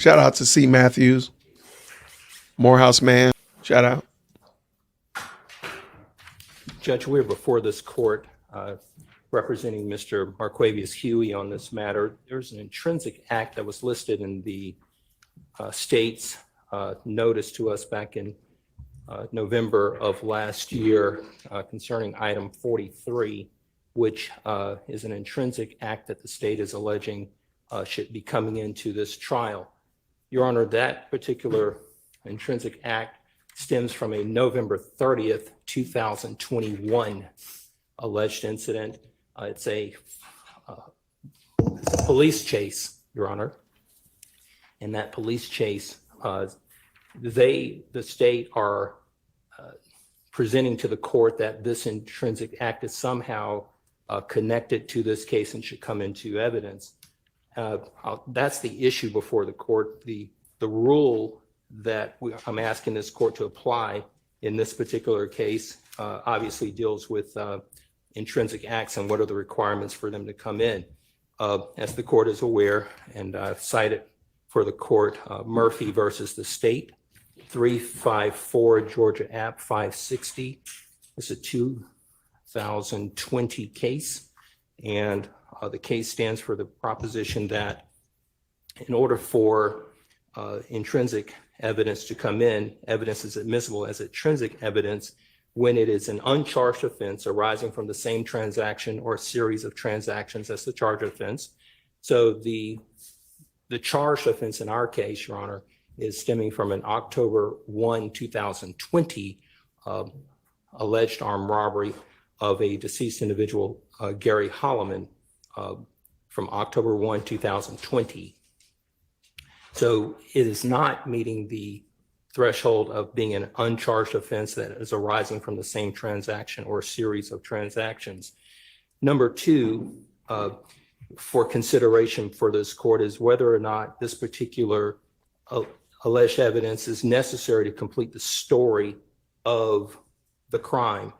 Shout out to C. Matthews, Morehouse man. Shout out. Judge, we're before this court representing Mr. Marquavius Huey on this matter. There's an intrinsic act that was listed in the state's notice to us back in November of last year concerning item 43, which is an intrinsic act that the state is alleging should be coming into this trial. Your Honor, that particular intrinsic act stems from a November 30th, 2021 alleged incident. It's a police chase, Your Honor. In that police chase, the state are presenting to the court that this intrinsic act is somehow connected to this case and should come into evidence. That's the issue before the court. The rule that I'm asking this court to apply in this particular case obviously deals with intrinsic acts and what are the requirements for them to come in. As the court is aware, and I've cited for the court Murphy versus the state, 354 Georgia App 560. It's a 2020 case, and the case stands for the proposition that in order for intrinsic evidence to come in, evidence is admissible as intrinsic evidence when it is an uncharged offense arising from the same transaction or series of transactions as the charged offense. So the charged offense in our case, Your Honor, is stemming from an October 1, 2020 alleged armed robbery of a deceased individual, Gary Holloman, from October 1, 2020. So it is not meeting the threshold of being an uncharged offense that is arising from the same transaction or series of transactions. Number two, for consideration for this court is whether or not this particular alleged evidence is necessary to complete the story of the crime.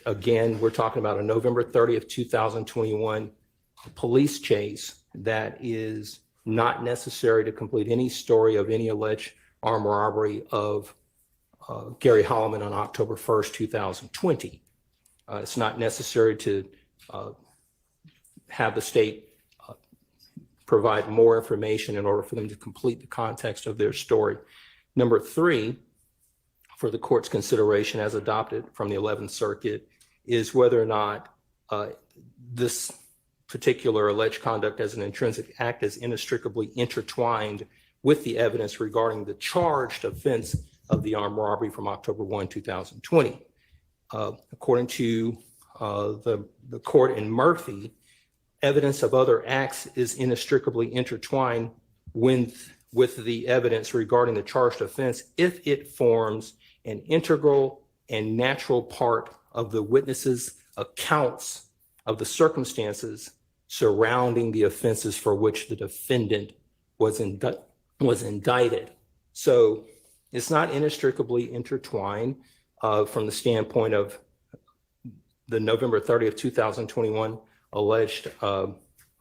Again, we're talking about a November 30th, 2021 police chase that is not necessary to complete any story of any alleged armed robbery of Gary Holloman on October 1st, 2020. It's not necessary to have the state provide more information in order for them to complete the context of their story. Number three, for the court's consideration as adopted from the 11th Circuit, is whether or not this particular alleged conduct as an intrinsic act is inextricably intertwined with the evidence regarding the charged offense of the armed robbery from October 1, 2020. According to the court in Murphy, evidence of other acts is inextricably intertwined with the evidence regarding the charged offense if it forms an integral and natural part of the witness's accounts of the circumstances surrounding the offenses for which the defendant was indicted. So it's not inextricably intertwined from the standpoint of the November 30th, 2021 alleged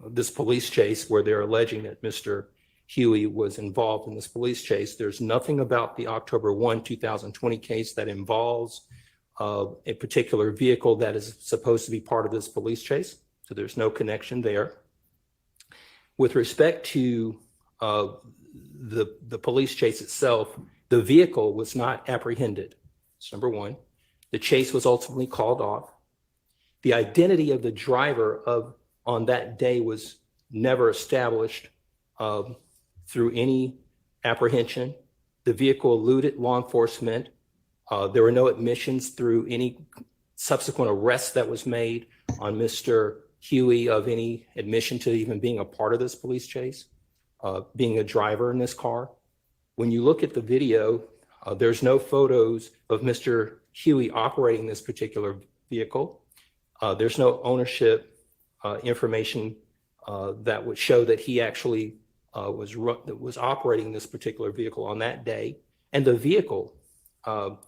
this police chase where they're alleging that Mr. Huey was involved in this police chase. There's nothing about the October 1, 2020 case that involves a particular vehicle that is supposed to be part of this police chase. So there's no connection there. With respect to the police chase itself, the vehicle was not apprehended. That's number one. The chase was ultimately called off. The identity of the driver on that day was never established through any apprehension. The vehicle eluded law enforcement. There were no admissions through any subsequent arrest that was made on Mr. Huey of any admission to even being a part of this police chase, being a driver in this car. When you look at the video, there's no photos of Mr. Huey operating this particular vehicle. There's no ownership information that would show that he actually was operating this particular vehicle on that day. And the vehicle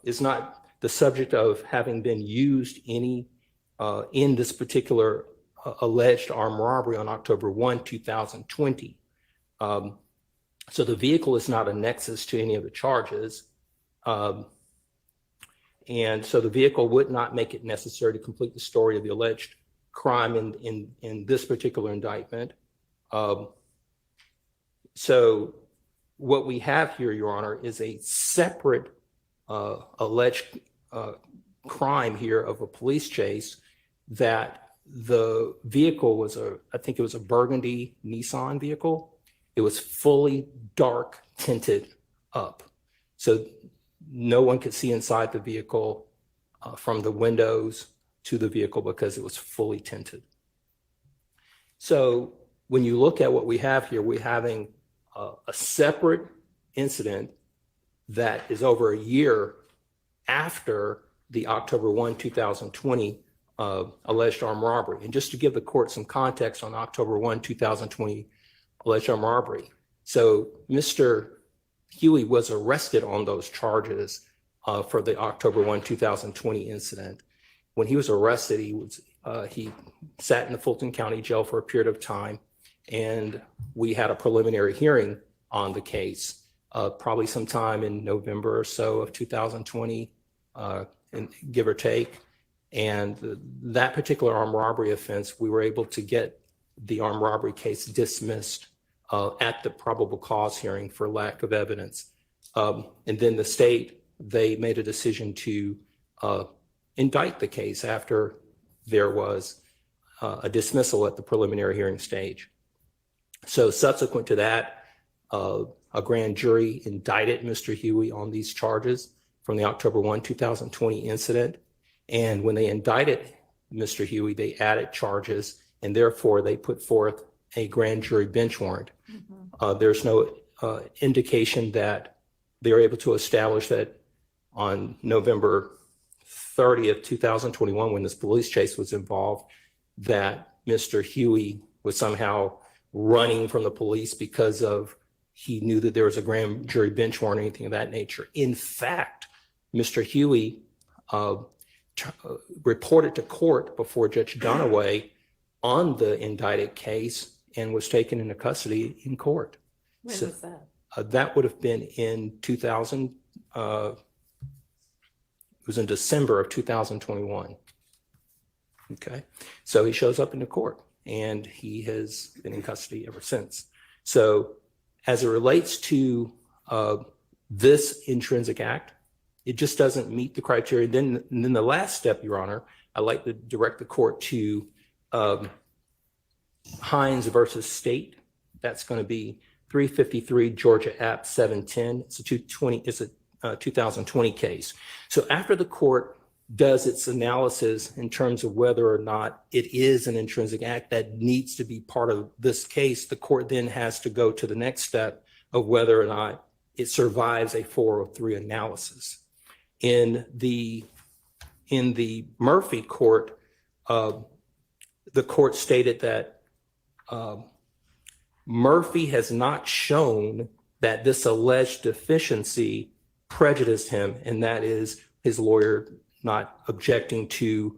is not the subject of having been used in this particular alleged armed robbery on October 1, 2020. So the vehicle is not a nexus to any of the charges. And so the vehicle would not make it necessary to complete the story of the alleged crime in this particular indictment. So what we have here, Your Honor, is a separate alleged crime here of a police chase, that the vehicle was I think it was a burgundy Nissan vehicle. It was fully dark tinted up. So no one could see inside the vehicle from the windows to the vehicle because it was fully tinted. So when you look at what we have here, we're having a separate incident that is over a year after the October 1, 2020 alleged armed robbery. And just to give the court some context on October 1, 2020 alleged armed robbery. So Mr. Huey was arrested on those charges for the October 1, 2020 incident. When he was arrested, he sat in the Fulton County Jail for a period of time, and we had a preliminary hearing on the case, probably sometime in November or so of 2020, give or take. And that particular armed robbery offense, we were able to get the armed robbery case dismissed at the probable cause hearing for lack of evidence. And then the state, they made a decision to indict the case after there was a dismissal at the preliminary hearing stage. So subsequent to that, a grand jury indicted Mr. Huey on these charges from the October 1, 2020 incident. And when they indicted Mr. Huey, they added charges, and therefore they put forth a grand jury bench warrant. There's no indication that they were able to establish that on November 30th, 2021, when this police chase was involved, that Mr. Huey was somehow running from the police because of he knew that there was a grand jury bench warrant or anything of that nature. In fact, Mr. Huey reported to court before Judge Dunaway on the indicted case and was taken into custody in court. When was that? That would have been in 2000. It was in December of 2021. Okay, so he shows up in the court, and he has been in custody ever since. So as it relates to this intrinsic act, it just doesn't meet the criteria. And then the last step, Your Honor, I'd like to direct the court to Hines versus State. That's going to be 353 Georgia App 710. It's a 2020 case. So after the court does its analysis in terms of whether or not it is an intrinsic act that needs to be part of this case, the court then has to go to the next step of whether or not it survives a 403 analysis. In the Murphy court, the court stated that Murphy has not shown that this alleged deficiency prejudiced him, and that is his lawyer not objecting to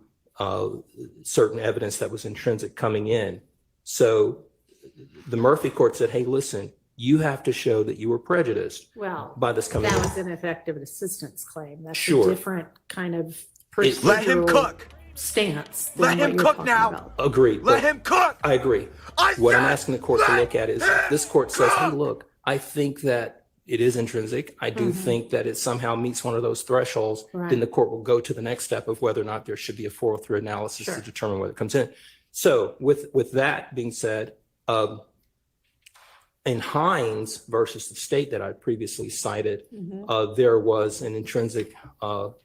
certain evidence that was intrinsic coming in. So the Murphy court said, hey, listen, you have to show that you were prejudiced by this coming in. That was an ineffective assistance claim. That's Sure. a different kind of Let him procedural cook. stance. than Let what him you're cook talking now. about. Agreed. Let him cook. I agree. What I'm asking the court to look at is this court says, hey, look, I think that it is intrinsic. I do think that it somehow meets one of those thresholds. Right. Then the court will go to the next step of whether or not there should be a 403 analysis Sure. to determine whether it comes in. So with that being said, in Hines versus the state that I previously cited, there was an intrinsic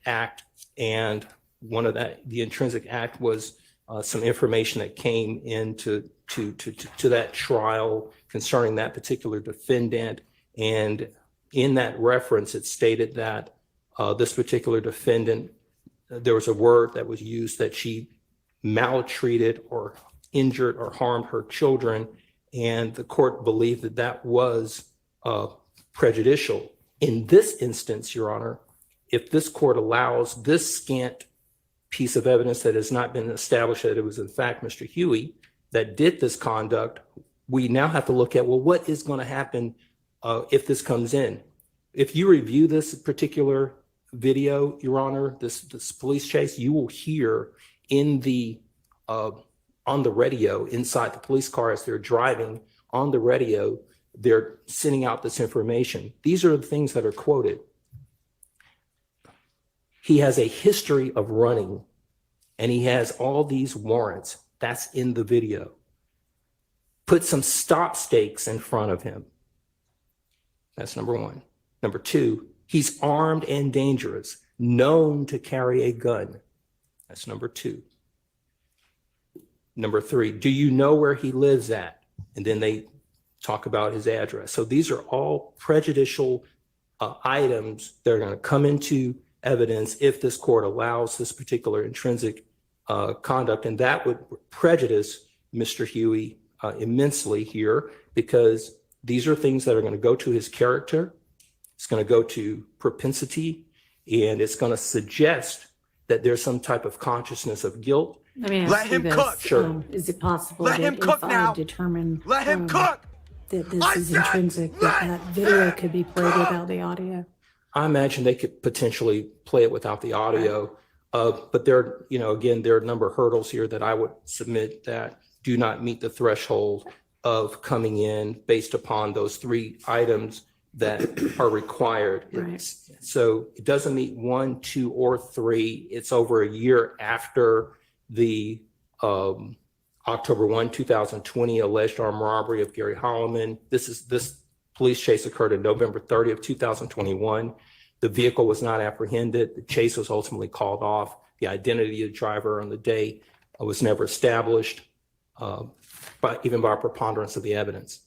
act, and the intrinsic act was some information that came into to that trial concerning that particular defendant. And in that reference, it stated that this particular defendant, there was a word that was used that she maltreated or injured or harmed her children. And the court believed that that was prejudicial. In this instance, Your Honor, if this court allows this scant piece of evidence that has not been established that it was in fact Mr. Huey that did this conduct, we now have to look at, well, what is going to happen if this comes in. If you review this particular video, Your Honor, this police chase, you will hear in the on the radio inside the police car as they're driving on the radio, they're sending out this information. These are the things that are quoted. He has a history of running and he has all these warrants. That's in the video. Put some stop stakes in front of him. That's number one. Number two, he's armed and dangerous, known to carry a gun. That's number two. Number three, do you know where he lives at? And then they talk about his address. So these are all prejudicial items that are going to come into evidence if this court allows this particular intrinsic conduct. And that would prejudice Mr. Huey immensely here, because these are things that are going to go to his character. It's going to go to propensity, and it's going to suggest that there's some type of consciousness of guilt. Let me Let ask you him this. cook. Sure. Is it possible Let that him cook if I now. determine Let him cook. that this I is said intrinsic, let that video him could be played cook. without the audio? I imagine they could potentially play it without the audio. But there, again, there are a number of hurdles here that I would submit that do not meet the threshold of coming in based upon those three items that are required. Right. So it doesn't meet 1, 2, or 3. It's over a year after the October 1, 2020 alleged armed robbery of Gary Holloman. This police chase occurred on November 30th, 2021. The vehicle was not apprehended. The chase was ultimately called off. The identity of the driver on the day was never established, even by preponderance of the evidence,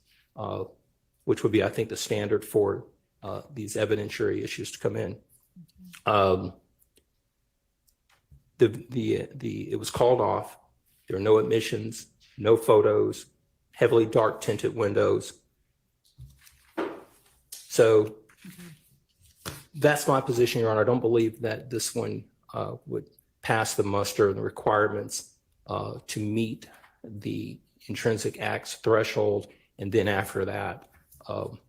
which would be, I think, the standard for these evidentiary issues to come in. It was called off. There are no admissions, no photos, heavily dark tinted windows. So that's my position, Your Honor. I don't believe that this one would pass the muster and the requirements to meet the intrinsic acts threshold. And then after that,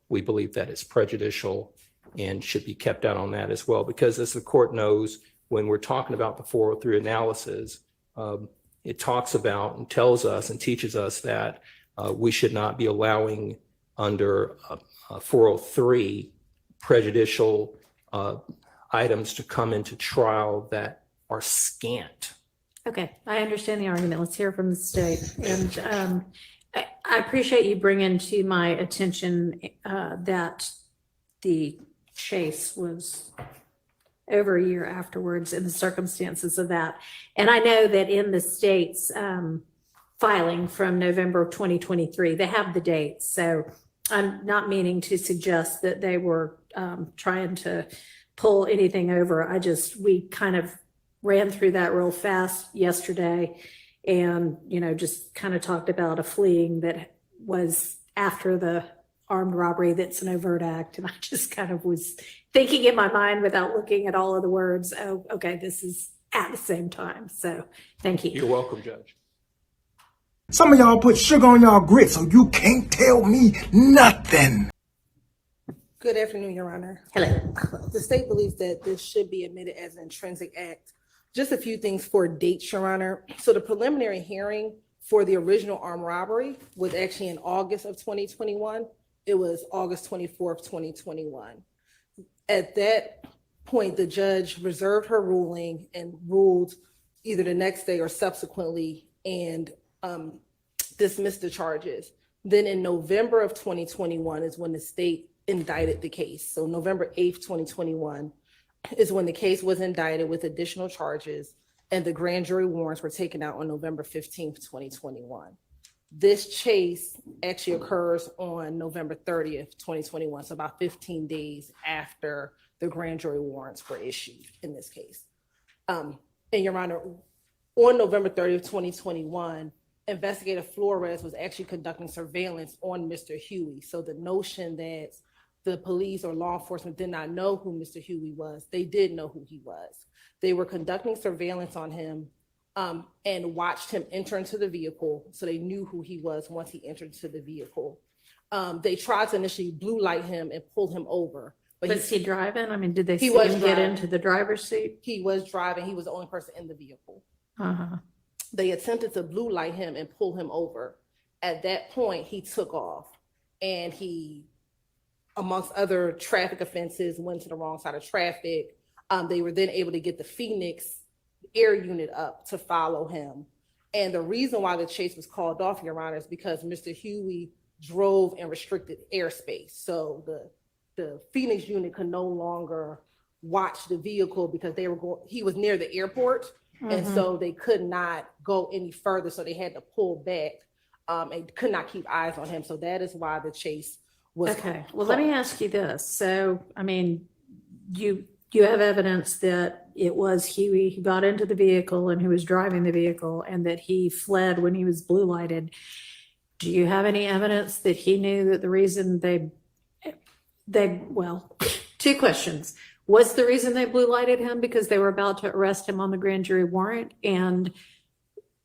we believe that it's prejudicial and should be kept out on that as well. Because as the court knows, when we're talking about the 403 analysis, it talks about and tells us and teaches us that we should not be allowing under 403 prejudicial items to come into trial that are scant. Okay, I understand the argument. Let's hear from the state. And I appreciate you bringing to my attention that the chase was over a year afterwards and the circumstances of that. And I know that in the state's filing from November of 2023, they have the dates. So I'm not meaning to suggest that they were trying to pull anything over. We kind of ran through that real fast yesterday and, just kind of talked about a fleeing that was after the armed robbery that's an overt act. And I just kind of was thinking in my mind without looking at all of the words, oh, okay, this is at the same time. So thank you. You're welcome, Judge. Some of y'all put sugar on y'all grits, so you can't tell me nothing. Good afternoon, Your Honor. Hello. The state believes that this should be admitted as an intrinsic act. Just a few things for dates, Your Honor. So the preliminary hearing for the original armed robbery was actually in August of 2021. It was August 24th, 2021. At that point, the judge reserved her ruling and ruled either the next day or subsequently and dismissed the charges. Then in November of 2021 is when the state indicted the case. So November 8th, 2021 is when the case was indicted with additional charges and the grand jury warrants were taken out on November 15th, 2021. This chase actually occurs on November 30th, 2021, so about 15 days after the grand jury warrants were issued in this case. And Your Honor, on November 30th, 2021, Investigator Flores was actually conducting surveillance on Mr. Huey. So the notion that the police or law enforcement did not know who Mr. Huey was, they did know who he was. They were conducting surveillance on him and watched him enter into the vehicle. So they knew who he was once he entered into the vehicle. They tried to initially blue light him and pull him over, but Was he driving? I mean, did they He see was him get driving. into the driver's seat? he was driving. He was the only person in the vehicle. Uh-huh. They attempted to blue light him and pull him over. At that point, he took off, and he, amongst other traffic offenses, went to the wrong side of traffic. They were then able to get the Phoenix air unit up to follow him. And the reason why the chase was called off, Your Honor, is because Mr. Huey drove in restricted airspace. So the Phoenix unit could no longer watch the vehicle because he was near the airport. And so they could not go any further. So they had to pull back and could not keep eyes on him. So that is why the chase was. Okay, well, let me ask you this. So, I mean, you have evidence that it was Huey who got into the vehicle and who was driving the vehicle and that he fled when he was blue lighted. Do you have any evidence that he knew that the reason well, two questions. Was the reason they blue lighted him because they were about to arrest him on the grand jury warrant? And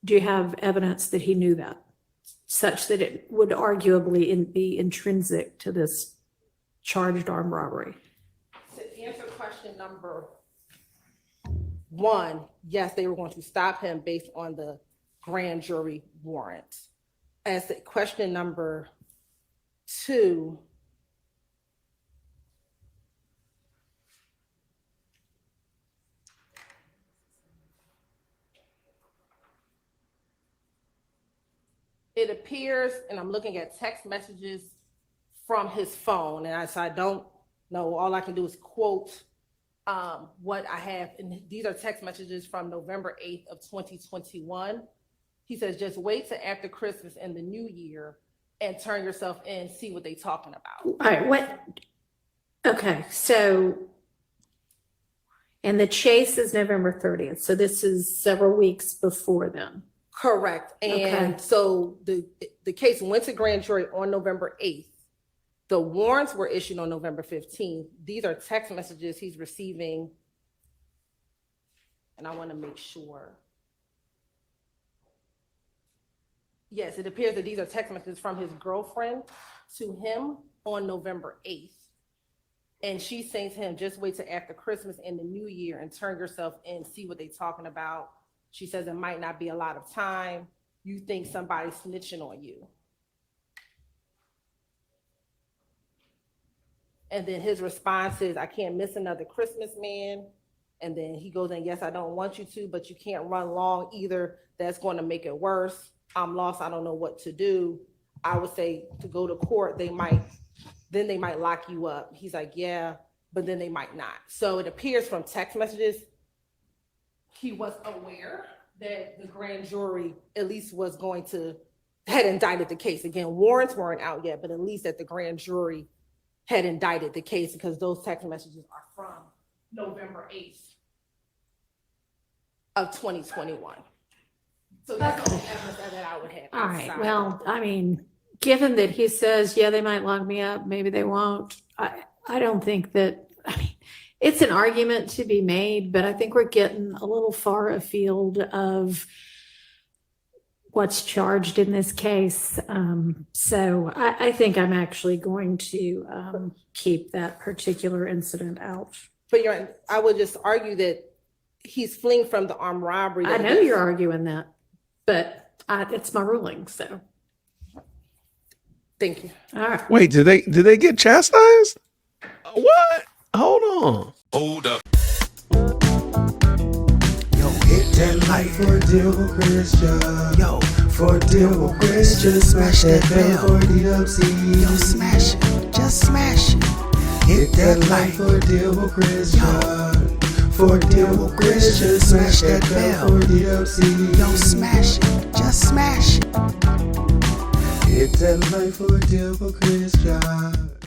do you have evidence that he knew that, such that it would arguably be intrinsic to this charged armed robbery? To answer question number one, yes, they were going to stop him based on the grand jury warrant. As to question number two, it appears, and I'm looking at text messages from his phone, and I don't know, all I can do is quote what I have, and these are text messages from November 8th of 2021. He says, just wait till after Christmas and the new year and turn yourself in, see what they talking about. All right, okay, so, and the chase is November 30th, so this is several weeks before then. Correct. And Okay. so the case went to grand jury on November 8th. The warrants were issued on November 15th. These are text messages he's receiving. And I want to make sure. Yes, it appears that these are text messages from his girlfriend to him on November 8th. And she's saying to him, just wait till after Christmas and the new year and turn yourself in, see what they talking about. She says it might not be a lot of time. You think somebody's snitching on you. And then his response is, I can't miss another Christmas, man. And then he goes in, yes, I don't want you to, but you can't run long either. That's going to make it worse. I'm lost. I don't know what to do. I would say to go to court, they might lock you up. He's like, yeah, but then they might not. So it appears from text messages, he was aware that the grand jury at least had indicted the case. Again, warrants weren't out yet, but at least that the grand jury had indicted the case because those text messages are from November 8th of 2021. So that's the only evidence that I would have. All right, outside. well, I mean, given that he says, yeah, they might lock me up, maybe they won't, I don't think that, I mean, it's an argument to be made, but I think we're getting a little far afield of what's charged in this case. So I think I'm actually going to keep that particular incident out. But I would just argue that he's fleeing from the armed robbery. I know you're arguing that, but it's my ruling, so. Thank you. All right. Wait, did they get chastised? What? Hold on. Hold up. Yo, hit that like for a deal with Christian. Yo, for a deal with Christian. Smash that bell for DWC. Yo, smash it. Just smash it. Hit that like for a deal with Christian. For a deal with Christian. Smash that bell for DWC. Yo, smash it. Just smash it. Hit that like for a deal with Christian.